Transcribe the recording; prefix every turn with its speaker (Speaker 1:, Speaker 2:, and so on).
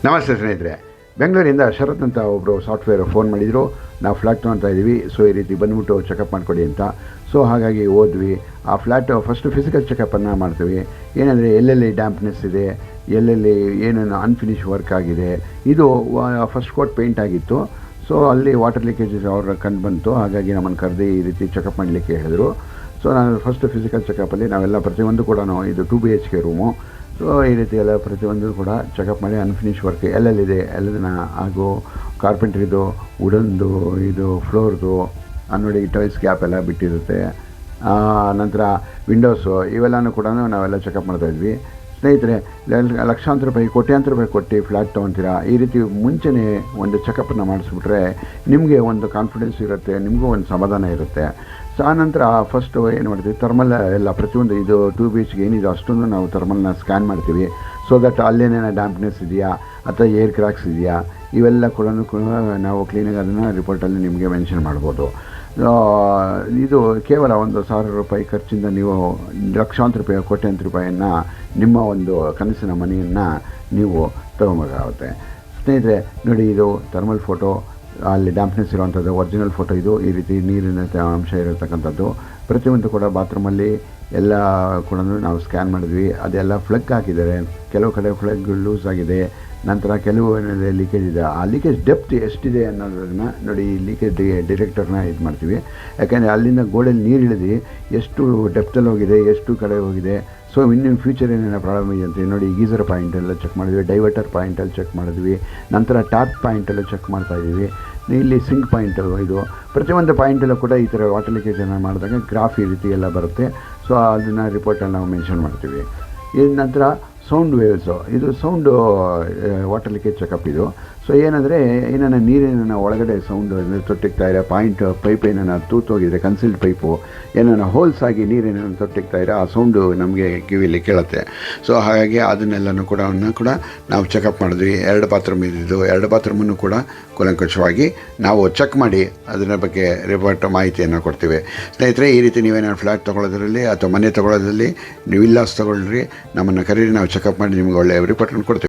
Speaker 1: ನಮಸ್ತೆ ಸ್ನೇಹಿತರೆ, ಬೆಂಗಳೂರಿಂದ ಶರತ್ ಅಂತ ಒಬ್ಬರು ಸಾಫ್ಟ್ವೇರ್ ಫೋನ್ ಮಾಡಿದರು. ನಾವು ಫ್ಲ್ಯಾಟ್ ತೊಗೊಳ್ತಾ ಇದ್ದೀವಿ, ಸೊ ಈ ರೀತಿ ಬಂದುಬಿಟ್ಟು ಚೆಕಪ್ ಮಾಡಿಕೊಡಿ ಅಂತ. ಸೊ ಹಾಗಾಗಿ ಹೋದ್ವಿ. ಆ ಫ್ಲ್ಯಾಟ್ ಫಸ್ಟು ಫಿಸಿಕಲ್ ಚೆಕಪ್ಪನ್ನು ಮಾಡ್ತೀವಿ. ಏನಂದರೆ ಎಲ್ಲೆಲ್ಲಿ ಡ್ಯಾಂಪ್ನೆಸ್ ಇದೆ, ಎಲ್ಲೆಲ್ಲಿ ಏನೇನು ಅನ್ಫಿನಿಶ್ ವರ್ಕ್ ಆಗಿದೆ. ಇದು ಫಸ್ಟ್ ಕೋಟ್ ಪೇಂಟ್ ಆಗಿತ್ತು. ಸೊ ಅಲ್ಲಿ ವಾಟರ್ ಲೀಕೇಜಸ್ ಅವ್ರ ಕಂಡು ಬಂತು. ಹಾಗಾಗಿ ನಮ್ಮನ್ನು ಕರೆದು ಈ ರೀತಿ ಚೆಕಪ್ ಮಾಡಲಿಕ್ಕೆ ಹೇಳಿದರು. ಸೊ ನಾನು ಫಸ್ಟ್ ಫಿಸಿಕಲ್ ಚೆಕಪ್ಪಲ್ಲಿ ನಾವೆಲ್ಲ ಪ್ರತಿಯೊಂದು ಕೂಡ ಇದು 2 BHK ರೂಮು. ಸೊ ಈ ರೀತಿ ಎಲ್ಲ ಪ್ರತಿಯೊಂದು ಕೂಡ ಚೆಕಪ್ ಮಾಡಿ ಅನ್ಫಿನಿಶ್ ವರ್ಕ್ ಎಲ್ಲೆಲ್ಲಿದೆ ಎಲ್ಲದನ್ನ ಹಾಗೂ ಕಾರ್ಪೆಂಟ್ರಿದು, ವುಡನ್ದು, ಇದು ಫ್ಲೋರ್ದು ನೋಡಿ ಟೈಲ್ಸ್ ಗ್ಯಾಪ್ ಎಲ್ಲ ಬಿಟ್ಟಿರುತ್ತೆ. ನಂತರ ವಿಂಡೋಸು ಇವೆಲ್ಲನೂ ಕೂಡ ನಾವೆಲ್ಲ ಚೆಕಪ್ ಮಾಡ್ತಾಯಿದ್ವಿ. ಸ್ನೇಹಿತರೆ, ಲಕ್ಷಾಂತರ ರೂಪಾಯಿ, ಕೋಟ್ಯಾಂತರ ರೂಪಾಯಿ ಕೊಟ್ಟು ಫ್ಲ್ಯಾಟ್ ತೊಗೊತೀರಾ. ಈ ರೀತಿ ಮುಂಚೆನೇ ಒಂದು ಚೆಕಪ್ಪನ್ನು ಮಾಡಿಸ್ಬಿಟ್ರೆ ನಿಮಗೆ ಒಂದು ಕಾನ್ಫಿಡೆನ್ಸ್ ಇರುತ್ತೆ, ನಿಮಗೂ ಒಂದು ಸಮಾಧಾನ ಇರುತ್ತೆ. ಸೊ ಆನಂತರ ಫಸ್ಟು ಏನು ಮಾಡ್ತೀವಿ, ಥರ್ಮಲ್ ಎಲ್ಲ ಪ್ರತಿಯೊಂದು ಇದು 2 BHK ಏನಿದೆ ಅಷ್ಟೊಂದು ನಾವು ಥರ್ಮಲ್ನ ಸ್ಕ್ಯಾನ್ ಮಾಡ್ತೀವಿ. ಸೊ ದಟ್ ಅಲ್ಲೇನೇನೋ ಡ್ಯಾಂಪ್ನೆಸ್ ಇದೆಯಾ ಅಥವಾ ಏರ್ ಕ್ರ್ಯಾಕ್ಸ್ ಇದೆಯಾ, ಇವೆಲ್ಲ ಕೂಡ ನಾವು ಕ್ಲೀನಾಗಿ ಅದನ್ನು ರಿಪೋರ್ಟಲ್ಲಿ ನಿಮಗೆ ಮೆನ್ಷನ್ ಮಾಡ್ಬೋದು. ಇದು ಕೇವಲ 1,000 ರೂಪಾಯಿ ಖರ್ಚಿಂದ ನೀವು ಲಕ್ಷಾಂತರ ರೂಪಾಯಿ, ಕೋಟ್ಯಾಂತರ ರೂಪಾಯಿಯನ್ನು ನಿಮ್ಮ ಒಂದು ಕನಸಿನ ಮನೆಯನ್ನು ನೀವು ತೊಗೊಬೇಕಾಗುತ್ತೆ. ಸ್ನೇಹಿತರೆ ನೋಡಿ, ಇದು ಥರ್ಮಲ್ ಫೋಟೋ, ಅಲ್ಲಿ ಡ್ಯಾಂಪ್ನೆಸ್ ಇರುವಂಥದ್ದು ಒರಿಜಿನಲ್ ಫೋಟೋ. ಇದು ಈ ರೀತಿ ನೀರಿನ ಅಂಶ ಇರತಕ್ಕಂಥದ್ದು. ಪ್ರತಿಯೊಂದು ಕೂಡ ಬಾತ್ರೂಮಲ್ಲಿ ಎಲ್ಲ ಕೂಡ ನಾವು ಸ್ಕ್ಯಾನ್ ಮಾಡಿದ್ವಿ. ಅದೆಲ್ಲ ಫ್ಲಗ್ ಹಾಕಿದ್ದಾರೆ, ಕೆಲವು ಕಡೆ ಫ್ಲಗ್ ಲೂಸ್ ಆಗಿದೆ. ನಂತರ ಕೆಲವು ಏನಿದೆ ಲೀಕೇಜ್ ಇದೆ. ಆ ಲೀಕೇಜ್ ಡೆಪ್ತ್ ಎಷ್ಟಿದೆ ಅನ್ನೋದನ್ನು ನೋಡಿ, ಈ ಲೀಕೇಜ್ ಡಿಟೆಕ್ಟರ್ನ ಇದು ಮಾಡ್ತೀವಿ. ಯಾಕೆಂದರೆ ಅಲ್ಲಿಂದ ಗೋಡೆಯಲ್ಲಿ ನೀರು ಇಳಿದು ಎಷ್ಟು ಡೆಪ್ತಲ್ಲಿ ಹೋಗಿದೆ, ಎಷ್ಟು ಕಡೆ ಹೋಗಿದೆ. ಸೊ ಇನ್ನು ಫ್ಯೂಚರ್ ಏನೇನೋ ಪ್ರಾಬ್ಲಮ್ ಇದೆ ಅಂತ ನೋಡಿ, ಗೀಸರ್ ಪಾಯಿಂಟೆಲ್ಲ ಚೆಕ್ ಮಾಡಿದ್ವಿ, ಡೈವರ್ಟರ್ ಪಾಯಿಂಟಲ್ಲಿ ಚೆಕ್ ಮಾಡಿದ್ವಿ, ನಂತರ ಟ್ಯಾಪ್ ಪಾಯಿಂಟೆಲ್ಲ ಚೆಕ್ ಮಾಡ್ತಾಯಿದ್ದೀವಿ. ಇಲ್ಲಿ ಸಿಂಕ್ ಪಾಯಿಂಟು, ಇದು ಪ್ರತಿಯೊಂದು ಪಾಯಿಂಟಲ್ಲೂ ಕೂಡ ಈ ಥರ ವಾಟರ್ ಲೀಕೇಜನ್ನು ಮಾಡಿದಾಗ ಗ್ರಾಫ್ ಈ ರೀತಿ ಎಲ್ಲ ಬರುತ್ತೆ. ಸೊ ಅದನ್ನು ರಿಪೋರ್ಟಲ್ಲಿ ನಾವು ಮೆನ್ಷನ್ ಮಾಡ್ತೀವಿ. ಇನ್ನು ನಂತರ ಸೌಂಡ್ ವೇವ್ಸು, ಇದು ಸೌಂಡು ವಾಟರ್ ಲೀಕೇಜ್ ಚೆಕಪ್ ಇದು. ಸೊ ಏನಂದರೆ ಏನಾನ ನೀರಿನ ಒಳಗಡೆ ಸೌಂಡು ತೊಟ್ಟಿಗ್ತಾ ಇದೆ, ಪಾಯಿಂಟ್ ಪೈಪ್ ಏನಾನ ತೂತೋಗಿದ್ರೆ, ಕನ್ಸಿಲ್ಡ್ ಪೈಪು ಏನಾನ ಹೋಲ್ಸ್ ಆಗಿ ನೀರೇನಾನ ತೊಟ್ಟಿಗ್ತಾ ಇದ್ರೆ ಆ ಸೌಂಡು ನಮಗೆ ಕಿವಿಲಿ ಕೇಳುತ್ತೆ. ಸೊ ಹಾಗಾಗಿ ಅದನ್ನೆಲ್ಲನೂ ಕೂಡ ನಾವು ಚೆಕಪ್ ಮಾಡಿದ್ವಿ. 2 ಬಾತ್ರೂಮ್ ಇದ್ದಿದ್ದು, 2 ಬಾತ್ರೂಮನ್ನು ಕೂಡ ಕೂಲಂಕಷವಾಗಿ ನಾವು ಚೆಕ್ ಮಾಡಿ ಅದರ ಬಗ್ಗೆ ರಿಪೋರ್ಟ್ ಮಾಹಿತಿಯನ್ನು ಕೊಡ್ತೀವಿ. ಸ್ನೇಹಿತರೆ, ಈ ರೀತಿ ನೀವೇನಾದ್ರು ಫ್ಲ್ಯಾಟ್ ತೊಗೊಳ್ಳೋದ್ರಲ್ಲಿ ಅಥವಾ ಮನೆ ತೊಗೊಳ್ಳೋದ್ರಲ್ಲಿ ನೀವು ವಿಲ್ಲಾಸ್ ತೊಗೊಳ್ರಿ, ನಮ್ಮನ್ನು ಕರೀರಿ, ನಾವು ಚೆಕಪ್ ಮಾಡಿ ನಿಮ್ಗೆ ಒಳ್ಳೆಯ ರಿಪೋರ್ಟನ್ನು ಕೊಡ್ತೀವಿ.